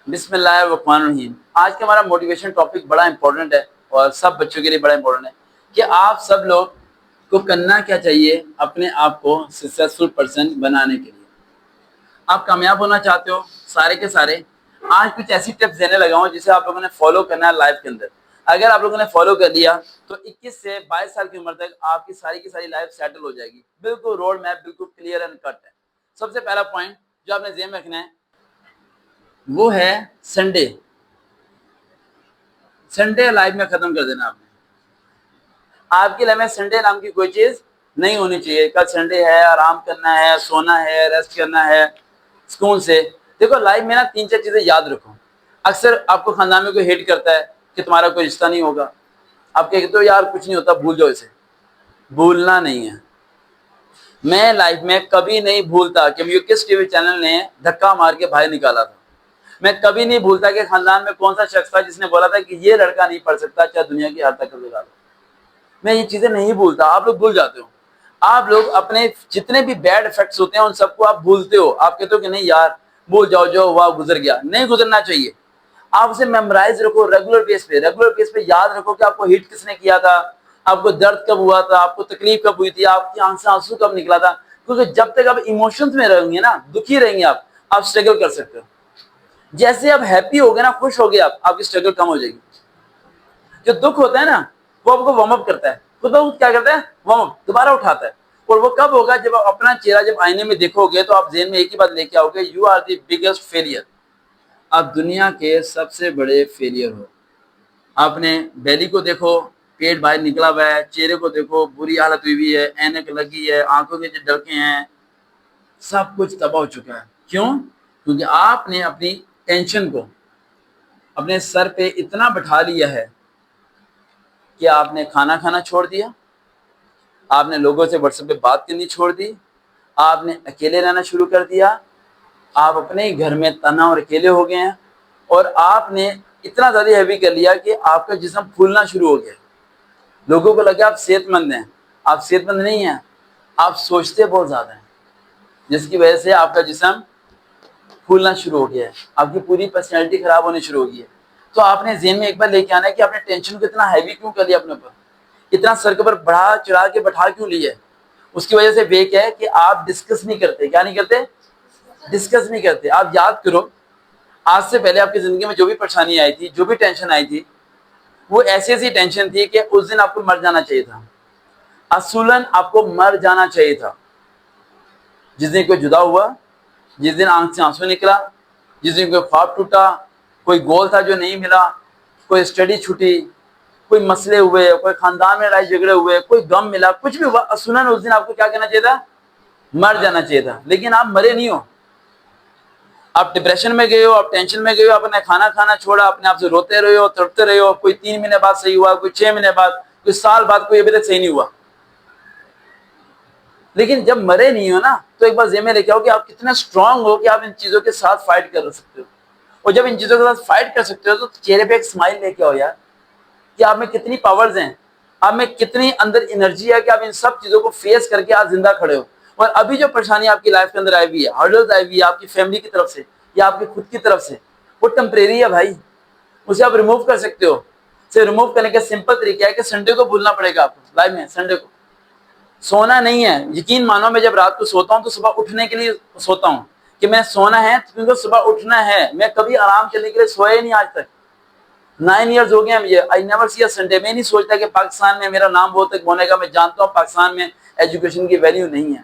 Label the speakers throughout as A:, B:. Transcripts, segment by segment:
A: बिस्मिल्लाहिर्रहमानिर्रहीम। आज का हमारा मोटिवेशन टॉपिक बड़ा इंपॉर्टेंट है और सब बच्चों के लिए बड़ा इंपॉर्टेंट है कि आप सब लोग को करना क्या चाहिए अपने आप को सक्सेसफुल पर्सन बनाने के लिए। आप कामयाब होना चाहते हो सारे के सारे, आज कुछ ऐसी टिप्स देने लगा हूं जिसे आप लोगों ने फॉलो करना है लाइफ के अंदर। अगर आप लोगों ने फॉलो कर लिया तो 21 से 22 साल की उम्र तक आपकी सारी की सारी लाइफ सेटल हो जाएगी। बिल्कुल रोड मैप बिल्कुल क्लियर एंड कट है। सबसे पहला पॉइंट जो आपने ध्यान रखना है वो है संडे। संडे लाइफ में खत्म कर देना आपने। आपकी लाइफ में संडे नाम की कोई चीज नहीं होनी चाहिए। कल संडे है, आराम करना है, सोना है, रेस्ट करना है सुकून से। देखो लाइफ में ना 3-4 चीजें याद रखो। अक्सर आपको खानदान में कोई हेट करता है कि तुम्हारा कोई रिश्ता नहीं होगा। आप कहते हो यार कुछ नहीं होता, भूल जाओ इसे। भूलना नहीं है। मैं लाइफ में कभी नहीं भूलता कि मुझे किस टीवी चैनल ने धक्का मार के बाहर निकाला था। मैं कभी नहीं भूलता कि खानदान में कौन सा शख्स था जिसने बोला था कि ये लड़का नहीं पढ़ सकता, चाहे दुनिया की हर तक लगा लो। मैं ये चीजें नहीं भूलता। आप लोग भूल जाते हो। आप लोग अपने जितने भी बैड इफेक्ट्स होते हैं उन सबको आप भूलते हो। आप कहते हो कि नहीं यार भूल जाओ, जो हुआ गुजर गया। नहीं गुजरना चाहिए। आप उसे मेमोराइज रखो रेगुलर बेस पे याद रखो कि आपको हिट किसने किया था, आपको दर्द कब हुआ था, आपको तकलीफ कब हुई थी, आपकी आंख से आंसू कब निकला था। क्योंकि जब तक आप इमोशंस में रहेंगे ना, दुखी रहेंगे आप स्ट्रगल कर सकते हो। जैसे आप हैप्पी हो गए ना, खुश हो गए आपकी स्ट्रगल कम हो जाएगी। जो दुख होता है ना वो आपको वार्म अप करता है। खुद ब खुद क्या करता है, वार्म अप दोबारा उठाता है। और वो कब होगा, जब आप अपना चेहरा जब आईने में देखोगे तो आप जेहन में एक ही बात लेके आओगे, you are the biggest failure. आप दुनिया के सबसे बड़े फेलियर हो। आपने बेली को देखो, पेट बाहर निकला हुआ है, चेहरे को देखो बुरी हालत हुई है, ऐनक लगी है, आंखों के जो डलके हैं, सब कुछ तबाह हो चुका है। क्यों? क्योंकि आपने अपनी टेंशन को अपने सर पे इतना बैठा लिया है कि आपने खाना खाना छोड़ दिया, आपने लोगों से व्हाट्सएप पे बात करनी छोड़ दी, आपने अकेले रहना शुरू कर दिया, आप अपने ही घर में तन्हा और अकेले हो गए हैं, और आपने इतना ज़्यादा हैवी कर लिया कि आपका जिस्म फूलना शुरू हो गया। लोगों को लगा आप सेहतमंद हैं, आप सेहतमंद नहीं हैं। आप सोचते बहुत ज़्यादा हैं, जिसकी वजह से आपका जिस्म फूलना शुरू हो गया है, आपकी पूरी पर्सनैलिटी खराब होनी शुरू हो गई है। तो आपने ज़हन में एक बार लेके आना है कि आपने टेंशन को इतना हैवी क्यों कर लिया अपने ऊपर, इतना सर के ऊपर बढ़ा चढ़ा के बैठा क्यों लिया है। उसकी वजह से वे क्या है कि आप डिस्कस नहीं करते। क्या नहीं करते? डिस्कस नहीं करते। आप याद करो, आज से पहले आपकी जिंदगी में जो भी परेशानी आई थी, जो भी टेंशन आई थी, वो ऐसी ऐसी टेंशन थी कि उस दिन आपको मर जाना चाहिए था। असूलन आपको मर जाना चाहिए था। जिस दिन कोई जुदा हुआ, जिस दिन आंख से आंसू निकला, जिस दिन कोई ख्वाब टूटा, कोई गोल था जो नहीं मिला, कोई स्टडी छूटी, कोई मसले हुए, कोई खानदान में लड़ाई झगड़े हुए, कोई गम मिला, कुछ भी हुआ, असूलन उस दिन आपको क्या कहना चाहिए था? मर जाना चाहिए था। लेकिन आप मरे नहीं हो। आप डिप्रेशन में गए हो, आप टेंशन में गए हो, आपने खाना खाना छोड़ा, अपने आप से रोते रहे हो, तड़पते रहे हो। कोई 3 महीने बाद सही हुआ, कोई 6 महीने बाद, कोई साल बाद, कोई अभी तक सही नहीं हुआ। लेकिन जब मरे नहीं हो ना, तो एक बार जेब में लेके आओ कि आप कितने स्ट्रांग हो कि आप इन चीजों के साथ फाइट कर सकते हो। और जब इन चीजों के साथ फाइट कर सकते हो तो चेहरे पे एक स्माइल लेके आओ यार, कि आप में कितनी पावर्स हैं, आप में कितनी अंदर एनर्जी है कि आप इन सब चीजों को फेस करके आज जिंदा खड़े हो। और अभी जो परेशानी आपकी लाइफ के अंदर आई हुई है, हर्डल्स आई हुई है आपकी फैमिली की तरफ से या आपकी खुद की तरफ से, वो टेम्परेरी है भाई। उसे आप रिमूव कर सकते हो। उसे रिमूव करने का सिंपल तरीका है कि संडे को भूलना पड़ेगा आपको। लाइफ में संडे को सोना नहीं है। यकीन मानो, मैं जब रात को सोता हूँ तो सुबह उठने के लिए सोता हूँ कि मैं सोना है क्योंकि सुबह उठना है। मैं कभी आराम करने के लिए सोया ही नहीं आज तक। 9 ईयर्स हो गए हैं मुझे। I never see a Sunday. मैं नहीं सोचता कि पाकिस्तान में मेरा नाम बहुत तक बनेगा। मैं जानता हूँ पाकिस्तान में एजुकेशन की वैल्यू नहीं है।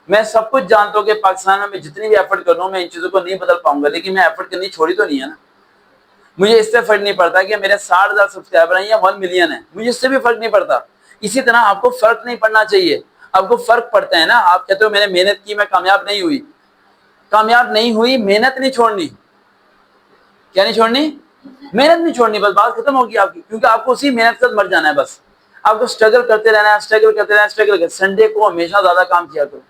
A: मैं सब कुछ जानता हूँ कि पाकिस्तान में मैं जितनी भी एफर्ट कर रहा हूँ मैं इन चीज़ों को नहीं बदल पाऊंगा। लेकिन मैं एफर्ट करनी छोड़ी तो नहीं है ना। मुझे इससे फर्क नहीं पड़ता कि मेरे 60,000 सब्सक्राइबर हैं या 1 मिलियन है। मुझे इससे भी फर्क नहीं पड़ता। इसी तरह आपको फर्क नहीं पड़ना चाहिए। आपको फर्क पड़ता है ना। आप कहते हो मैंने मेहनत की, मैं कामयाब नहीं हुई। कामयाब नहीं हुई, मेहनत नहीं छोड़नी। क्या नहीं छोड़नी? मेहनत नहीं छोड़नी। बस बात खत्म होगी आपकी। क्योंकि आपको उसी मेहनत से मर जाना है। बस आपको स्ट्रगल करते रहना है, स्ट्रगल करते रहना है, स्ट्रगल कर। संडे को हमेशा ज्यादा काम किया करो।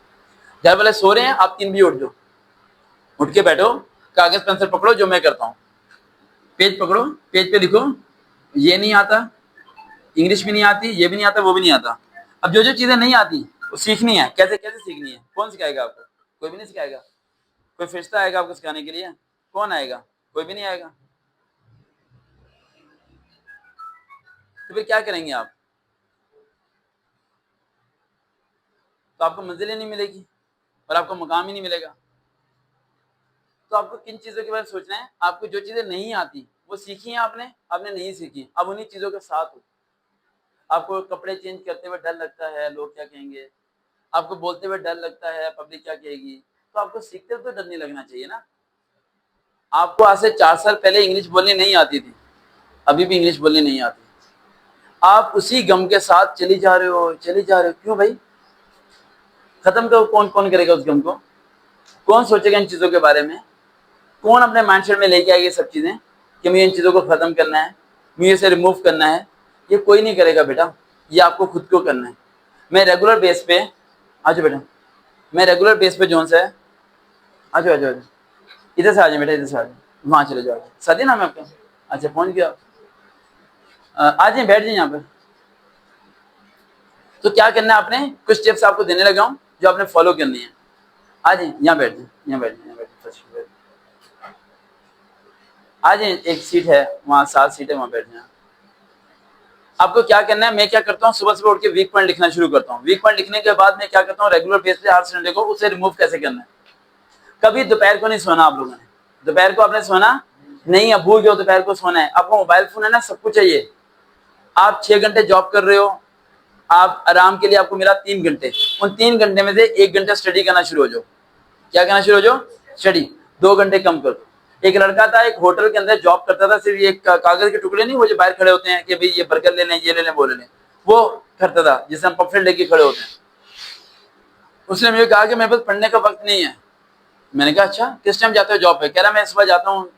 A: घर वाले सो रहे हैं, आप 3 बजे उठ जाओ। उठ के बैठो, कागज पेंसिल पकड़ो, जो मैं करता हूँ। पेज पकड़ो, पेज पे लिखो। ये नहीं आता, इंग्लिश भी नहीं आती, ये भी नहीं आता, वो भी नहीं आता। अब जो जो चीजें नहीं आती वो सीखनी है। कैसे कैसे सीखनी है? कौन सिखाएगा आपको? कोई भी नहीं सिखाएगा। कोई फरिश्ता आएगा आपको सिखाने के लिए? कौन आएगा? कोई भी नहीं आएगा। तो फिर क्या करेंगे आप? तो आपको मंजिल ही नहीं मिलेगी और आपको मकाम ही नहीं मिलेगा। तो आपको किन चीजों के बारे में सोचना है? आपको जो चीजें नहीं आती वो सीखी हैं आपने, आपने नहीं सीखी, अब उन्हीं चीजों के साथ हो। आपको कपड़े चेंज करते हुए डर लगता है लोग क्या कहेंगे, आपको बोलते हुए डर लगता है पब्लिक क्या कहेगी, तो आपको सीखते हुए तो डर नहीं लगना चाहिए ना। आपको आज से 4 साल पहले इंग्लिश बोलनी नहीं आती थी, अभी भी इंग्लिश बोलनी नहीं आती, आप उसी गम के साथ चली जा रहे हो, चली जा रहे हो। क्यों भाई? खत्म करो। कौन कौन करेगा उस गम को? कौन सोचेगा इन चीजों के बारे में? कौन अपने माइंडसेट में लेके आएगा ये सब चीजें कि मुझे इन चीजों को खत्म करना है, मुझे इसे रिमूव करना है? ये कोई नहीं करेगा बेटा, ये आपको खुद को करना है। मैं रेगुलर बेस पे, आजो बेटा, मैं रेगुलर बेस पे जोन से है, आजो आजो आजो, इधर से आ जाए बेटा, इधर से आ जाए, वहां चले जाओ। साथी नाम है आपका? अच्छा पहुंच गया। आ जाए, बैठ जाए यहाँ पे। तो क्या करना है आपने, कुछ टिप्स आपको देने लगा हूं जो आपने फॉलो करनी है। आ जाए यहाँ बैठ जाए, यहाँ बैठ जाए, यहाँ बैठ जाए, आ जाए, एक सीट है वहाँ, 7 सीट है, वहाँ बैठ जाए। आपको क्या करना है, मैं क्या करता हूँ, सुबह सुबह उठ के वीक पॉइंट लिखना शुरू करता हूँ। वीक पॉइंट लिखने के बाद मैं क्या करता हूँ, रेगुलर बेस पे हर संडे को उसे रिमूव कैसे करना है। कभी दोपहर को नहीं सोना आप लोगों ने, दोपहर को आपने सोना नहीं है, भूल जाओ दोपहर को सोना है। आपको मोबाइल फोन है ना, सब कुछ चाहिए। आप 6 घंटे जॉब कर रहे हो, आप आराम के लिए आपको मिला 3 घंटे, उन 3 घंटे में से 1 घंटा स्टडी करना शुरू हो जाओ। क्या करना शुरू हो जाओ? स्टडी। 2 घंटे कम कर दो। एक लड़का था, एक होटल के अंदर जॉब करता था, सिर्फ ये कागज के टुकड़े नहीं, वो जो बाहर खड़े होते हैं कि भाई ये बर्गर ले लें, ये ले लें, वो ले लें, वो करता था, जिसे हम पफेट लेके खड़े होते हैं। उसने मुझे कहा कि मेरे पास पढ़ने का वक्त नहीं है। मैंने कहा अच्छा, किस टाइम जाते हो जॉब पे? कह रहा मैं सुबह जाता हूँ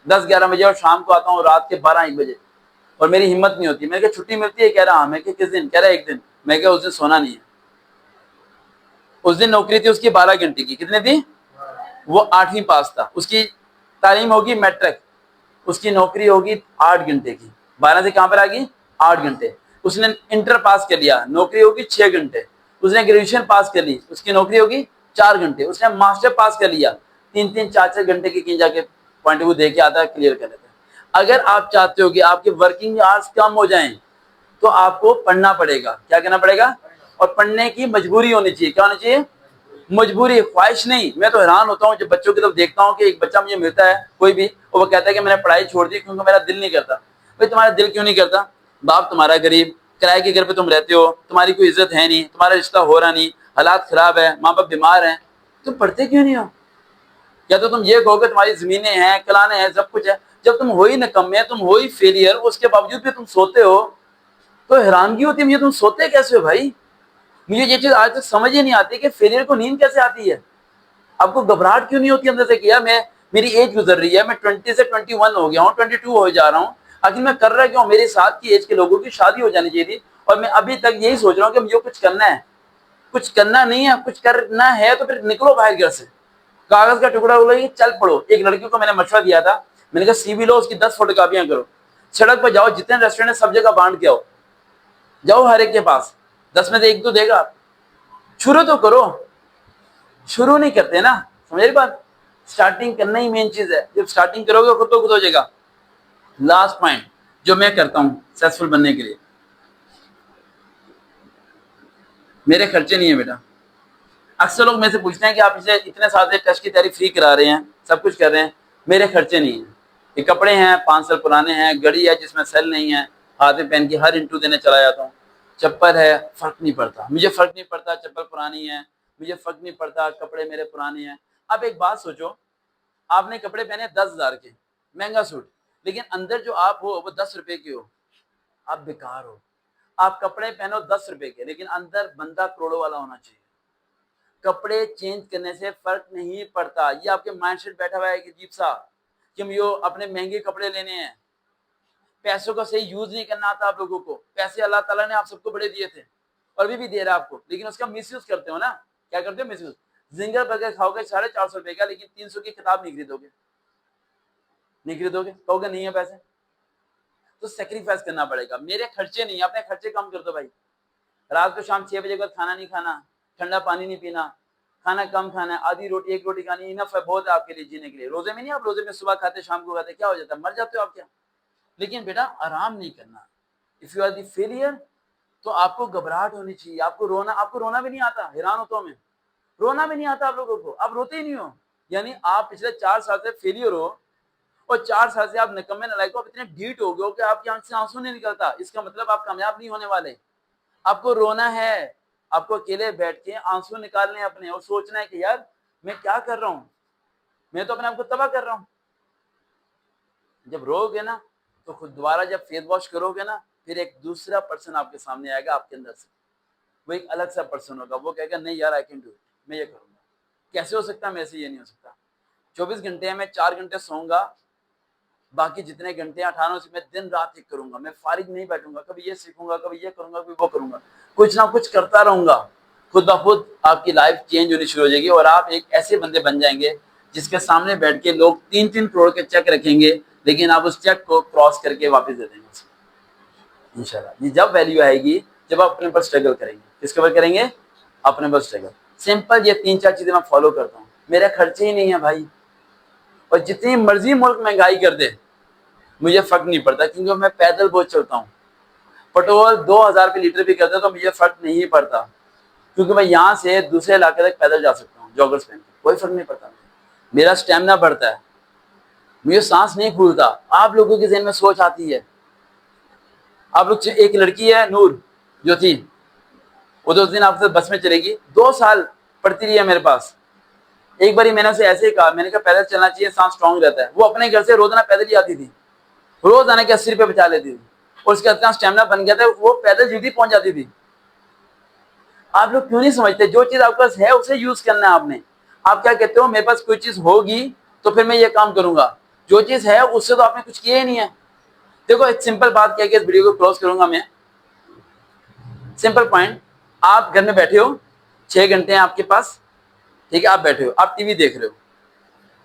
A: 10-11 बजे और शाम को आता हूँ रात के 12-1 बजे, और मेरी हिम्मत नहीं होती। मैंने कहा छुट्टी मिलती है? कह रहा हाँ। मैं कहा किस दिन? कह रहा 1 दिन। मैं कहा उस दिन सोना नहीं है। उस दिन नौकरी थी उसकी 12 घंटे की। कितने थी? वो 8वीं पास था, उसकी तालीम होगी मैट्रिक, उसकी नौकरी होगी 8 घंटे की। 12 से कहां पर आ गई? 8 घंटे। उसने इंटर पास कर लिया, नौकरी होगी 6 घंटे। उसने ग्रेजुएशन पास कर ली, उसकी नौकरी होगी 4 घंटे। उसने मास्टर पास कर लिया, 3-3, 4-4 घंटे की कहीं जाके पॉइंट वो दे के आता है, क्लियर कर लेता है। अगर आप चाहते हो कि आपके वर्किंग आवर्स कम हो जाएं, तो आपको पढ़ना पड़ेगा। क्या करना पड़ेगा? और पढ़ने की मजबूरी होनी चाहिए। क्या होनी चाहिए? मजबूरी, ख्वाहिश नहीं। मैं तो हैरान होता हूँ जब बच्चों की तरफ देखता हूँ कि एक बच्चा मुझे मिलता है कोई भी, और वो कहता है कि मैंने पढ़ाई छोड़ दी क्योंकि मेरा दिल नहीं करता। भाई तुम्हारा दिल क्यों नहीं करता? बाप तुम्हारा गरीब, किराए के घर पे तुम रहते हो, तुम्हारी कोई इज्जत है नहीं, तुम्हारा रिश्ता हो रहा नहीं, हालात खराब है, माँ बाप बीमार हैं, तुम पढ़ते क्यों नहीं हो? या तो तुम ये कहोगे तुम्हारी जमीनें हैं, कलाने हैं, सब कुछ है। जब तुम हो ही निकम्मे, तुम हो ही फेलियर, उसके बावजूद भी तुम सोते हो, तो हैरानगी होती है मुझे, तुम सोते कैसे हो भाई? मुझे ये चीज आज तक समझ ही नहीं आती कि फेलियर को नींद कैसे आती है। आपको घबराहट क्यों नहीं होती अंदर से कि यार मैं, मेरी एज गुजर रही है, मैं 20 से 21 हो गया हूँ, 22 हो जा रहा हूँ, आखिर मैं कर रहा क्यों? मेरे साथ की एज के लोगों की शादी हो जानी चाहिए थी, और मैं अभी तक यही सोच रहा हूँ कि मुझे कुछ करना है। कुछ करना नहीं है, कुछ करना है तो फिर निकलो बाहर घर से, कागज का टुकड़ा बोला चल पड़ो। एक लड़की को मैंने मशवरा दिया था, मैंने कहा सीवी लो, उसकी 10 फोटोकॉपियां करो, सड़क पर जाओ, जितने रेस्टोरेंट है सब जगह बांट के आओ, जाओ हर एक के पास, 10 में से 1 तो देगा। शुरू तो करो, शुरू नहीं करते ना, समझ रही बात? स्टार्टिंग करना ही मेन चीज है। जब स्टार्टिंग करोगे खुद तो खुद हो जाएगा। लास्ट पॉइंट जो मैं करता हूं सक्सेसफुल बनने के लिए, मेरे खर्चे नहीं है बेटा। अक्सर लोग मेरे से पूछते हैं कि आप इसे इतने साल से टेस्ट की तैयारी फ्री करा रहे हैं, सब कुछ कर रहे हैं, मेरे खर्चे नहीं है। ये कपड़े हैं 5 साल पुराने हैं, घड़ी है जिसमें सेल नहीं है, हाथ में पहन के हर इंटरव्यू देने चला जाता हूँ, चप्पल है, फर्क नहीं पड़ता मुझे, फर्क नहीं पड़ता चप्पल पुरानी है, मुझे फर्क नहीं पड़ता कपड़े मेरे पुराने हैं। अब एक बात सोचो, आपने कपड़े पहने 10,000 के, महंगा सूट, लेकिन अंदर जो आप हो वो 10 रुपए के हो, आप बेकार हो। आप कपड़े पहनो 10 रुपए के, लेकिन अंदर बंदा करोड़ों वाला होना चाहिए। कपड़े चेंज करने से फर्क नहीं पड़ता। ये आपके माइंडसेट बैठा हुआ है कि अजीब सा कि हम यो अपने महंगे कपड़े लेने हैं। पैसों का सही यूज नहीं करना आता आप लोगों को। पैसे अल्लाह ताला ने आप सबको बड़े दिए थे और अभी भी दे रहा है आपको, लेकिन उसका मिसयूज करते हो ना। क्या करते हो? मिसयूज। जिंगर बर्गर खाओगे 450 रुपए का, लेकिन 300 की किताब नहीं खरीदोगे, नहीं खरीदोगे, कहोगे नहीं है पैसे। तो सेक्रीफाइस करना पड़ेगा। मेरे खर्चे नहीं, अपने खर्चे कम कर दो भाई। रात को शाम 6 बजे के बाद खाना नहीं खाना, ठंडा पानी नहीं पीना, खाना कम खाना है, आधी रोटी एक रोटी खानी इनफ है, बहुत है आपके लिए जीने के लिए। रोजे में नहीं, आप रोजे में सुबह खाते शाम को खाते, क्या हो जाता है, मर जाते हो आप क्या। लेकिन बेटा आराम नहीं करना। If you are the failure तो आपको घबराहट होनी चाहिए, आपको रोना भी नहीं आता। हैरान होता हूं मैं, रोना भी नहीं आता आप लोगों को, आप रोते ही नहीं हो। यानी आप पिछले 4 साल से फेलियर हो और 4 साल से आप निकम्मे नालायक हो, आप इतने ढीठ हो गए हो कि आपकी आंख से आंसू नहीं निकलता। इसका मतलब आप कामयाब नहीं होने वाले। आपको रोना है, आपको अकेले बैठ के आंसू निकालने अपने और सोचना है कि यार मैं क्या कर रहा हूं, मैं तो अपने आप को तबाह कर रहा हूं। जब रोगे ना तो खुद दोबारा जब फेस वॉश करोगे ना, फिर एक दूसरा पर्सन आपके सामने आएगा आपके अंदर से, वो एक अलग सा पर्सन होगा, वो कहेगा नहीं यार आई कैन डू इट, मैं ये करूंगा। कैसे हो सकता है, मेरे से ये नहीं हो सकता। 24 घंटे में 4 घंटे सोऊंगा, बाकी जितने घंटे 18 से मैं दिन रात एक करूंगा, मैं फारिग नहीं बैठूंगा, कभी ये सीखूंगा, कभी ये करूंगा, कभी वो करूंगा, कुछ ना कुछ करता रहूंगा। खुद ब खुद आपकी लाइफ चेंज होनी शुरू हो जाएगी और आप एक ऐसे बंदे बन जाएंगे जिसके सामने बैठ के लोग 3-3 करोड़ के चेक रखेंगे, लेकिन आप उस चेक को क्रॉस करके वापस दे देंगे इंशाल्लाह। ये जब वैल्यू आएगी जब आप अपने पर स्ट्रगल करेंगे। किसके पर करेंगे, अपने पर स्ट्रगल। सिंपल ये 3-4 चीजें मैं फॉलो करता हूँ, मेरे खर्चे ही नहीं है भाई। और जितनी मर्जी मुल्क महंगाई कर दे मुझे फर्क नहीं पड़ता, क्योंकि मैं पैदल बहुत चलता हूँ। पेट्रोल 2000 रुपये लीटर भी कर दे तो मुझे फर्क नहीं पड़ता, क्योंकि मैं यहाँ से दूसरे इलाके तक पैदल जा सकता हूँ जॉगर्स पहन के, कोई फर्क नहीं पड़ता। मेरा स्टेमिना बढ़ता है, मुझे सांस नहीं फूलता। आप लोगों के ज़हन में सोच आती है, आप लोग, एक लड़की है नूर जो थी, वो 2 दिन आपसे बस में चलेगी, 2 साल पढ़ती रही है मेरे पास। एक बारी मैंने उसे ऐसे ही कहा, मैंने कहा पैदल चलना चाहिए, सांस स्ट्रांग रहता है। वो अपने घर से रोजाना पैदल ही आती थी, रोज आने के 80 रुपये बचा लेती थी और उसका इतना स्टेमिना बन गया था, वो पैदल जल्दी पहुंच जाती थी। आप लोग क्यों नहीं समझते, जो चीज आपके पास है उसे यूज करना है आपने। आप क्या कहते हो, मेरे पास कोई चीज होगी तो फिर मैं ये काम करूंगा, जो चीज है उससे तो आपने कुछ किया ही नहीं है। देखो एक सिंपल बात क्या है, इस वीडियो को क्लोज करूंगा मैं। सिंपल पॉइंट, आप घर में बैठे हो, 6 घंटे हैं आपके पास, ठीक है, आप बैठे हो, आप टीवी देख रहे हो।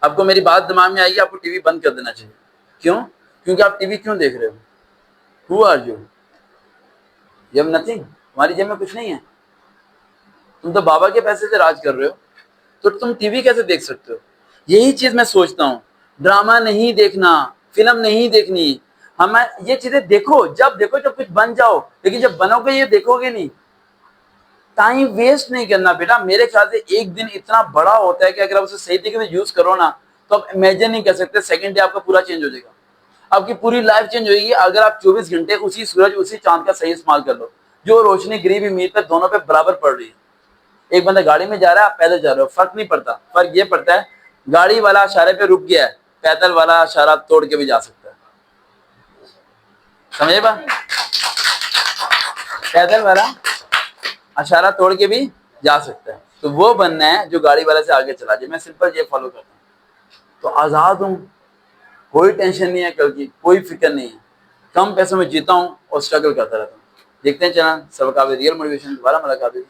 A: आपको मेरी बात दिमाग में आएगी, आपको टीवी बंद कर देना चाहिए। क्यों, क्योंकि आप टीवी क्यों देख रहे हो, who are you, you have nothing, हमारी जेब में कुछ नहीं है, तुम तो बाबा के पैसे से राज कर रहे हो, तो तुम टीवी कैसे देख सकते हो। यही चीज मैं सोचता हूँ, ड्रामा नहीं देखना, फिल्म नहीं देखनी, हमें ये चीजें देखो जब कुछ बन जाओ, लेकिन जब बनोगे ये देखोगे नहीं। टाइम वेस्ट नहीं करना बेटा। मेरे ख्याल से एक दिन इतना बड़ा होता है कि अगर आप उसे सही तरीके से यूज करो ना, तो आप इमेजिन नहीं कर सकते, सेकंड डे आपका पूरा चेंज हो जाएगा, आपकी पूरी लाइफ चेंज होगी। अगर आप 24 घंटे उसी सूरज उसी चांद का सही इस्तेमाल कर लो, जो रोशनी गरीब अमीर पे दोनों पे बराबर पड़ रही है। एक बंदा गाड़ी में जा रहा है, आप पैदल जा रहे हो, फर्क नहीं पड़ता। फर्क ये पड़ता है गाड़ी वाला इशारे पे रुक गया है, पैदल वाला इशारा तोड़ के भी जा सकता है, समझे बात। पैदल वाला इशारा तोड़ के भी जा सकता है, तो वो बनना है जो गाड़ी वाले से आगे चला जाए। मैं सिंपल ये फॉलो करता हूँ, तो आजाद हूँ, कोई टेंशन नहीं है, कल की कोई फिक्र नहीं है, कम पैसों में जीता हूँ और स्ट्रगल करता रहता हूँ। देखते हैं चैनल सबका रियल मोटिवेशन, दोबारा मुलाकात होगी।